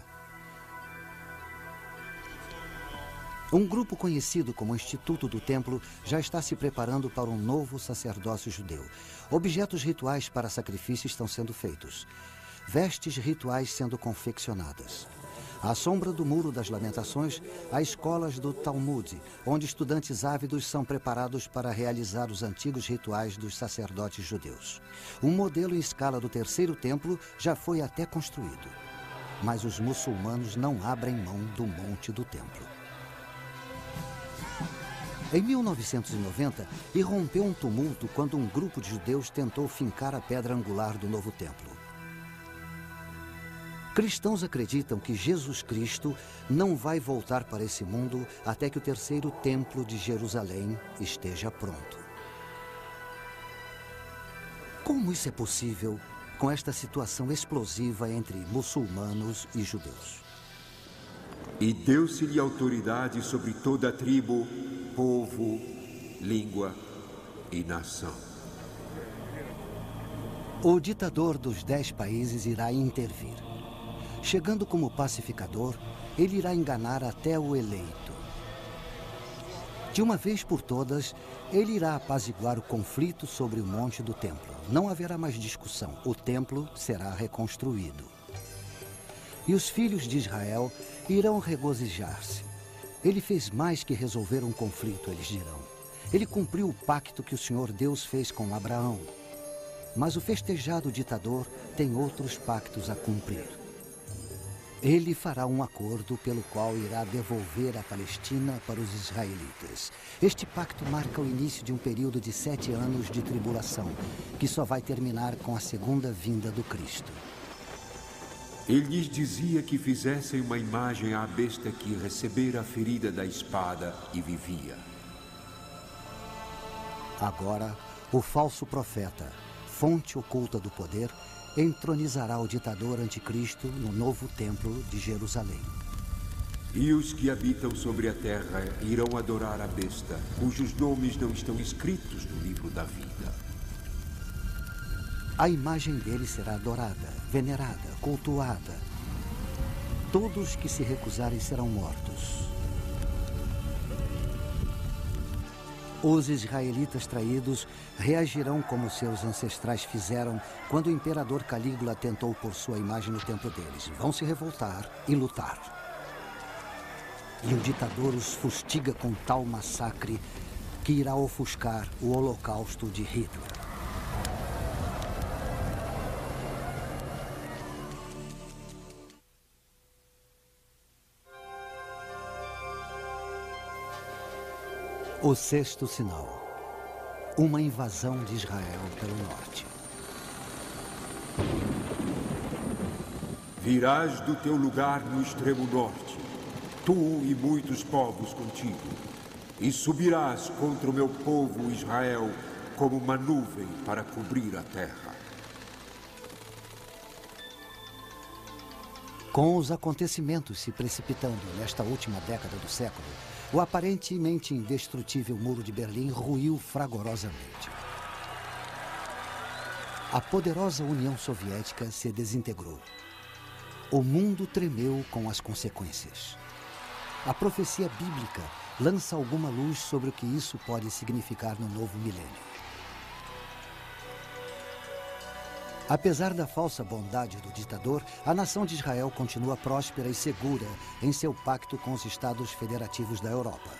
Um grupo conhecido como Instituto do Templo já está se preparando para um novo sacerdócio judeu. Objetos rituais para sacrifício estão sendo feitos. Vestes rituais sendo confeccionadas. À sombra do Muro das Lamentações, há escolas do Talmud, onde estudantes ávidos são preparados para realizar os antigos rituais dos sacerdotes judeus. Um modelo em escala do Terceiro Templo já foi até construído. Mas os muçulmanos não abrem mão do Monte do Templo. Em 1990, irrompeu um tumulto quando um grupo de judeus tentou fincar a pedra angular do novo templo. Cristãos acreditam que Jesus Cristo não vai voltar para esse mundo até que o terceiro templo de Jerusalém esteja pronto. Como isso é possível com esta situação explosiva entre muçulmanos e judeus? E deu-se-lhe autoridade sobre toda a tribo, povo, língua e nação. O ditador dos 10 países irá intervir. Chegando como pacificador, ele irá enganar até o eleito. De uma vez por todas, ele irá apaziguar o conflito sobre o Monte do Templo. Não haverá mais discussão. O templo será reconstruído. E os filhos de Israel irão regozijar-se. Ele fez mais que resolver um conflito, eles dirão. Ele cumpriu o pacto que o Senhor Deus fez com Abraão. Mas o festejado ditador tem outros pactos a cumprir. Ele fará um acordo pelo qual irá devolver a Palestina para os israelitas. Este pacto marca o início de um período de 7 anos de tribulação, que só vai terminar com a segunda vinda do Cristo. Ele lhes dizia que fizessem uma imagem à besta que recebera a ferida da espada e vivia. Agora, o falso profeta, fonte oculta do poder, entronizará o ditador anticristo no novo templo de Jerusalém. E os que habitam sobre a terra irão adorar a besta, cujos nomes não estão escritos no livro da vida. A imagem dele será adorada, venerada, cultuada. Todos que se recusarem serão mortos. Os israelitas traídos reagirão como seus ancestrais fizeram quando o imperador Calígula tentou pôr sua imagem no templo deles. Vão se revoltar e lutar. E o ditador os fustiga com tal massacre que irá ofuscar o holocausto de Hitler. O sexto sinal. Uma invasão de Israel pelo norte. Virás do teu lugar no extremo norte, tu e muitos povos contigo, e subirás contra o meu povo Israel como uma nuvem para cobrir a terra. Com os acontecimentos se precipitando nesta última década do século, o aparentemente indestrutível Muro de Berlim ruiu fragorosamente. A poderosa União Soviética se desintegrou. O mundo tremeu com as consequências. A profecia bíblica lança alguma luz sobre o que isso pode significar no novo milênio. Apesar da falsa bondade do ditador, a nação de Israel continua próspera e segura em seu pacto com os Estados Federativos da Europa.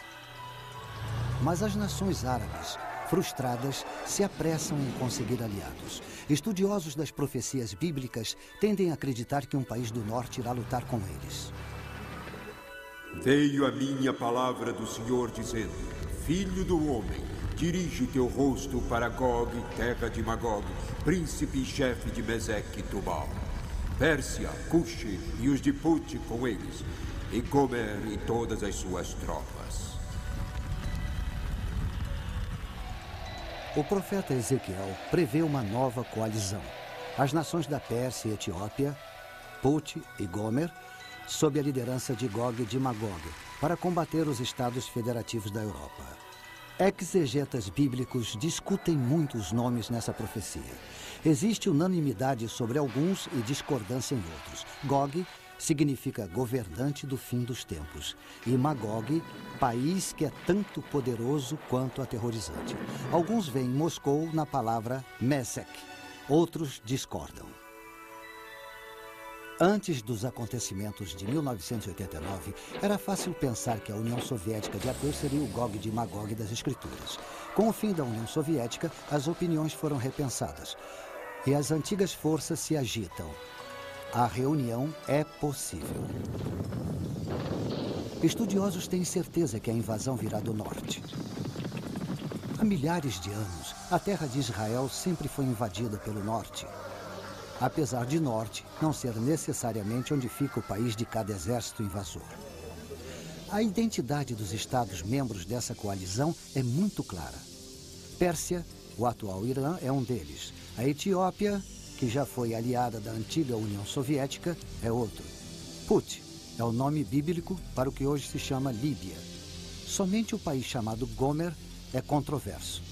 Mas as nações árabes, frustradas, se apressam em conseguir aliados. Estudiosos das profecias bíblicas tendem a acreditar que um país do norte irá lutar com eles. Veio a minha palavra do Senhor dizendo: Filho do homem, dirige o teu rosto para Gog, terra de Magog, príncipe e chefe de Meseque e Tubal, Pérsia, Cuxi e os de Put com eles, e Gomer e todas as suas tropas. O profeta Ezequiel prevê uma nova coalizão. As nações da Pérsia e Etiópia, Put e Gomer, sob a liderança de Gog de Magog, para combater os estados federativos da Europa. Exegetas bíblicos discutem muito os nomes nessa profecia. Existe unanimidade sobre alguns e discordância em outros. Gog significa governante do fim dos tempos. E Magog, país que é tanto poderoso quanto aterrorizante. Alguns veem Moscou na palavra Mesek, outros discordam. Antes dos acontecimentos de 1989, era fácil pensar que a União Soviética de ateus seria o Gog de Magog das Escrituras. Com o fim da União Soviética, as opiniões foram repensadas e as antigas forças se agitam. A reunião é possível. Estudiosos têm certeza que a invasão virá do norte. Há milhares de anos, a terra de Israel sempre foi invadida pelo norte. Apesar de norte não ser necessariamente onde fica o país de cada exército invasor. A identidade dos estados membros dessa coalizão é muito clara. Pérsia, o atual Irã, é um deles. A Etiópia, que já foi aliada da antiga União Soviética, é outro. Put é o nome bíblico para o que hoje se chama Líbia. Somente o país chamado Gomer é controverso.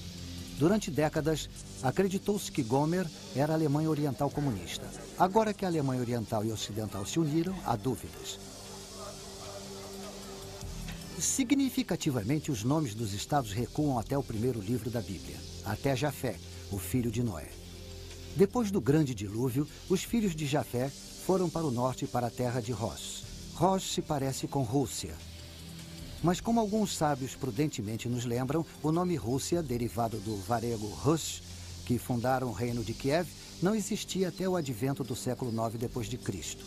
Durante décadas, acreditou-se que Gomer era a Alemanha Oriental comunista. Agora que a Alemanha Oriental e Ocidental se uniram, há dúvidas. Significativamente, os nomes dos estados recuam até o primeiro livro da Bíblia, até Jafé, o filho de Noé. Depois do grande dilúvio, os filhos de Jafé foram para o norte, para a terra de Rosh. Rosh se parece com Rússia. Mas como alguns sábios prudentemente nos lembram, o nome Rússia, derivado do varego Rush, que fundaram o reino de Kiev, não existia até o advento do século IX d.C.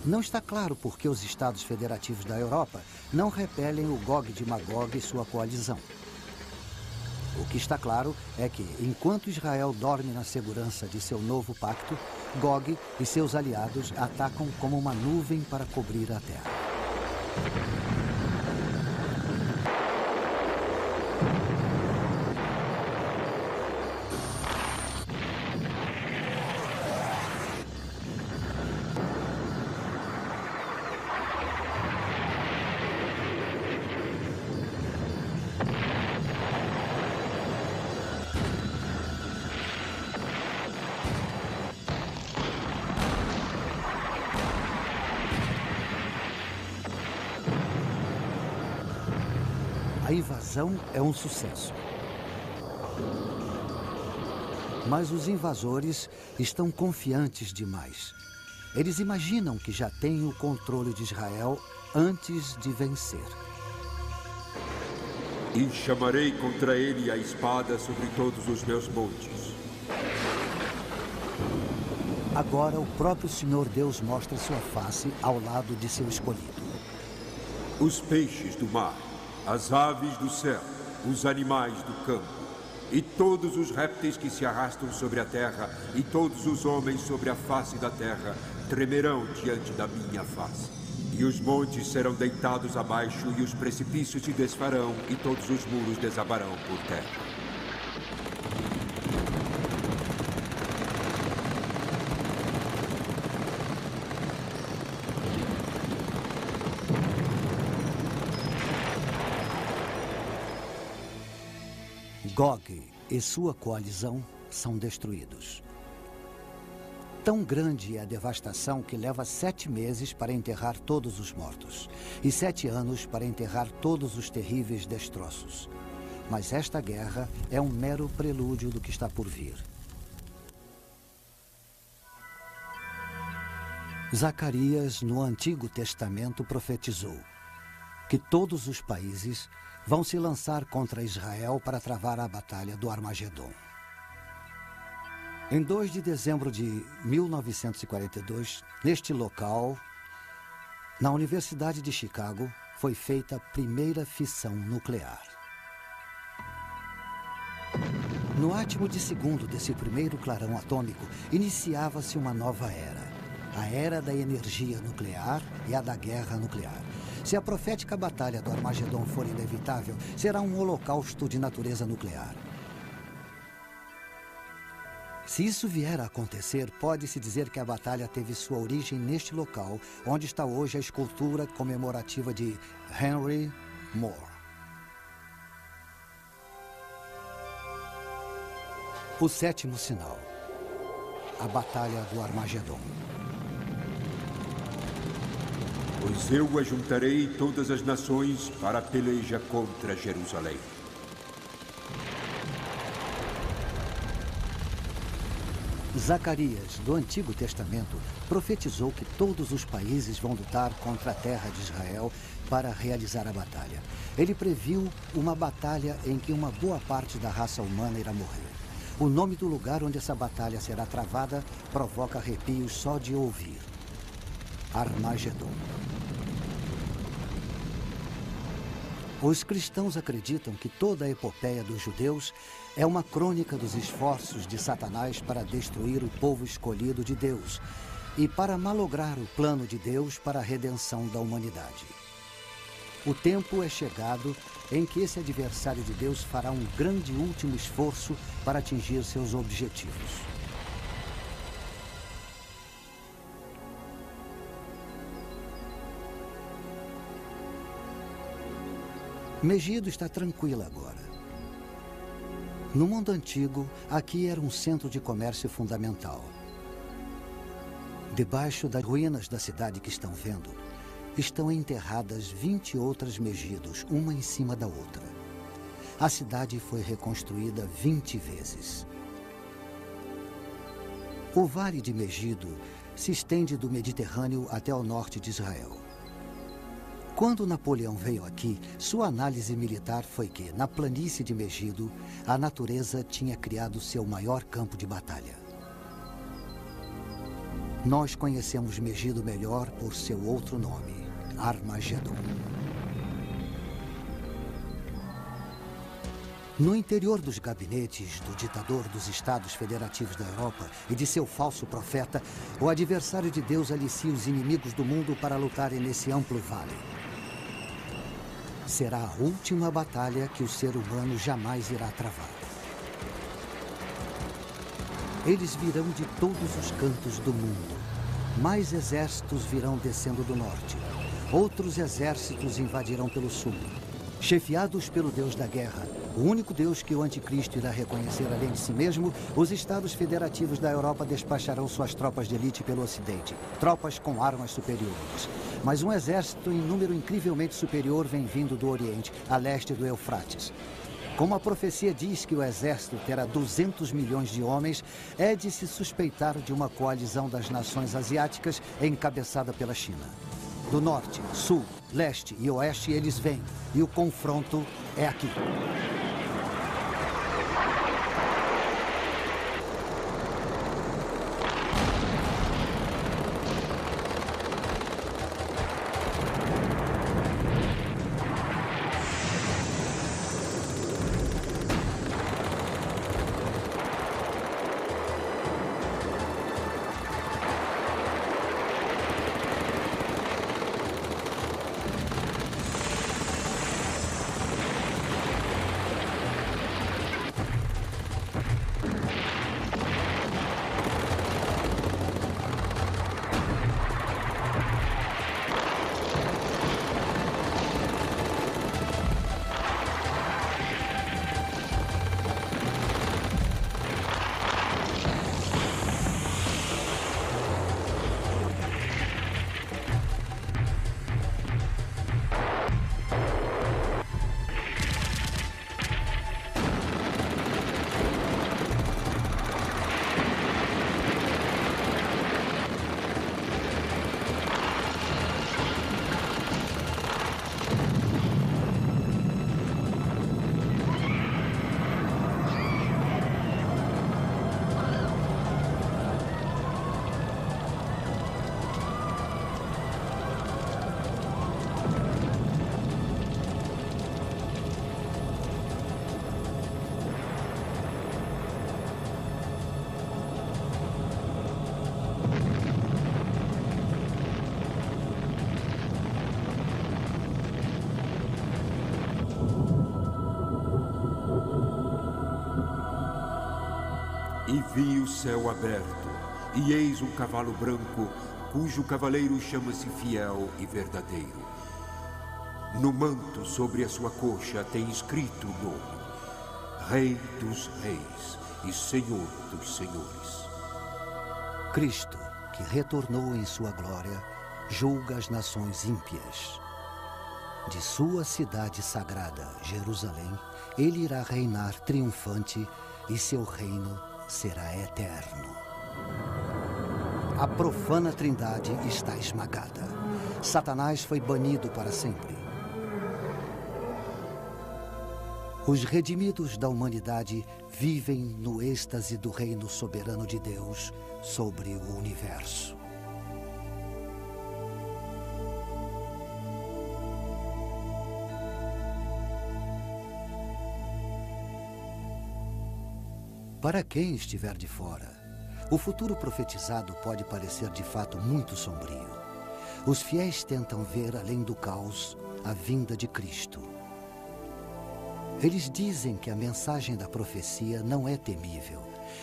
Não está claro por que os estados federativos da Europa não repelem o Gog de Magog e sua coalizão. O que está claro é que, enquanto Israel dorme na segurança de seu novo pacto, Gog e seus aliados atacam como uma nuvem para cobrir a terra. A invasão é um sucesso. Mas os invasores estão confiantes demais. Eles imaginam que já têm o controle de Israel antes de vencer. E chamarei contra ele a espada sobre todos os meus montes. Agora o próprio Senhor Deus mostra sua face ao lado de seu escolhido. Os peixes do mar, as aves do céu, os animais do campo, e todos os répteis que se arrastam sobre a terra, e todos os homens sobre a face da terra, tremerão diante da minha face. E os montes serão deitados abaixo, e os precipícios se desfarão, e todos os muros desabarão por terra. Gog e sua coalizão são destruídos. Tão grande é a devastação que leva 7 meses para enterrar todos os mortos e 7 anos para enterrar todos os terríveis destroços. Mas esta guerra é um mero prelúdio do que está por vir. Zacarias, no Antigo Testamento, profetizou que todos os países vão se lançar contra Israel para travar a batalha do Armagedon. Em 2 de dezembro de 1942, neste local, na Universidade de Chicago, foi feita a primeira fissão nuclear. No átimo de segundo desse primeiro clarão atômico, iniciava-se uma nova era. A era da energia nuclear e a da guerra nuclear. Se a profética batalha do Armagedon for inevitável, será um holocausto de natureza nuclear. Se isso vier a acontecer, pode-se dizer que a batalha teve sua origem neste local, onde está hoje a escultura comemorativa de Henry Moore. O sétimo sinal. A Batalha do Armagedon. Pois eu ajuntarei todas as nações para a peleja contra Jerusalém. Zacarias, do Antigo Testamento, profetizou que todos os países vão lutar contra a terra de Israel para realizar a batalha. Ele previu uma batalha em que uma boa parte da raça humana irá morrer. O nome do lugar onde essa batalha será travada provoca arrepios só de ouvir. Armagedon. Os cristãos acreditam que toda a epopeia dos judeus é uma crônica dos esforços de Satanás para destruir o povo escolhido de Deus e para malograr o plano de Deus para a redenção da humanidade. O tempo é chegado em que esse adversário de Deus fará um grande último esforço para atingir seus objetivos. Megido está tranquila agora. No mundo antigo, aqui era um centro de comércio fundamental. Debaixo das ruínas da cidade que estão vendo, estão enterradas 20 outras Megidos, uma em cima da outra. A cidade foi reconstruída 20 vezes. O Vale de Megido se estende do Mediterrâneo até o norte de Israel. Quando Napoleão veio aqui, sua análise militar foi que, na planície de Megido, a natureza tinha criado seu maior campo de batalha. Nós conhecemos Megido melhor por seu outro nome, Armagedon. No interior dos gabinetes do ditador dos Estados Federativos da Europa e de seu falso profeta, o adversário de Deus alicia os inimigos do mundo para lutarem nesse amplo vale. Será a última batalha que o ser humano jamais irá travar. Eles virão de todos os cantos do mundo. Mais exércitos virão descendo do norte. Outros exércitos invadirão pelo sul. Chefiados pelo Deus da guerra, o único Deus que o anticristo irá reconhecer além de si mesmo, os Estados Federativos da Europa despacharão suas tropas de elite pelo ocidente, tropas com armas superiores. Mas um exército em número incrivelmente superior vem vindo do Oriente, a leste do Eufrates. Como a profecia diz que o exército terá 200 milhões de homens, é de se suspeitar de uma coalizão das nações asiáticas encabeçada pela China. Do norte, sul, leste e oeste eles vêm, e o confronto é aqui. E vi o céu aberto, e eis um cavalo branco, cujo cavaleiro chama-se Fiel e Verdadeiro. No manto sobre a sua coxa tem escrito o nome: Rei dos Reis e Senhor dos Senhores. Cristo, que retornou em sua glória, julga as nações ímpias. De sua cidade sagrada, Jerusalém, ele irá reinar triunfante e seu reino será eterno. A profana trindade está esmagada. Satanás foi banido para sempre. Os redimidos da humanidade vivem no êxtase do reino soberano de Deus sobre o universo. Para quem estiver de fora, o futuro profetizado pode parecer de fato muito sombrio. Os fiéis tentam ver além do caos a vinda de Cristo. Eles dizem que a mensagem da profecia não é temível,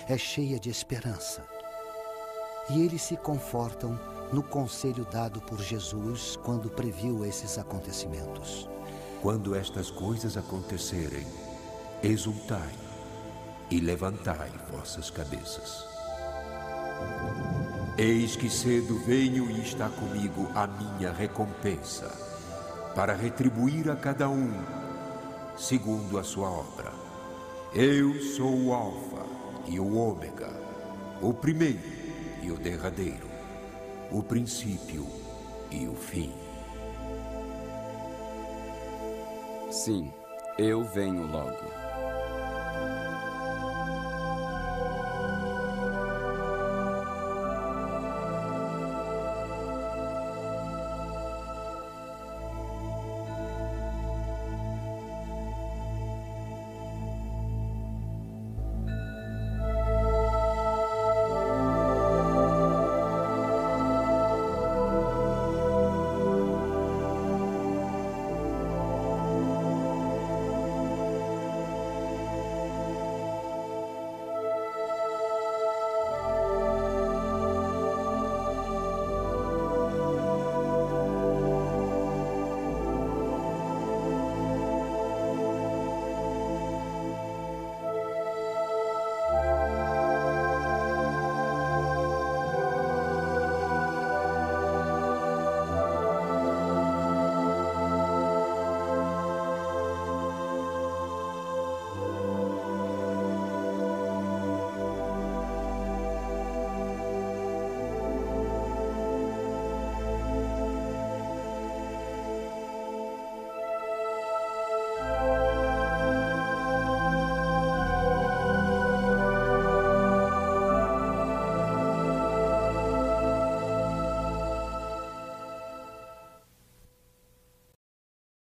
é cheia de esperança. E eles se confortam no conselho dado por Jesus quando previu esses acontecimentos. Quando estas coisas acontecerem, exultai e levantai vossas cabeças. Eis que cedo venho e está comigo a minha recompensa, para retribuir a cada um segundo a sua obra. Eu sou o Alfa e o Ômega, o primeiro e o derradeiro, o princípio e o fim. Sim, eu venho logo.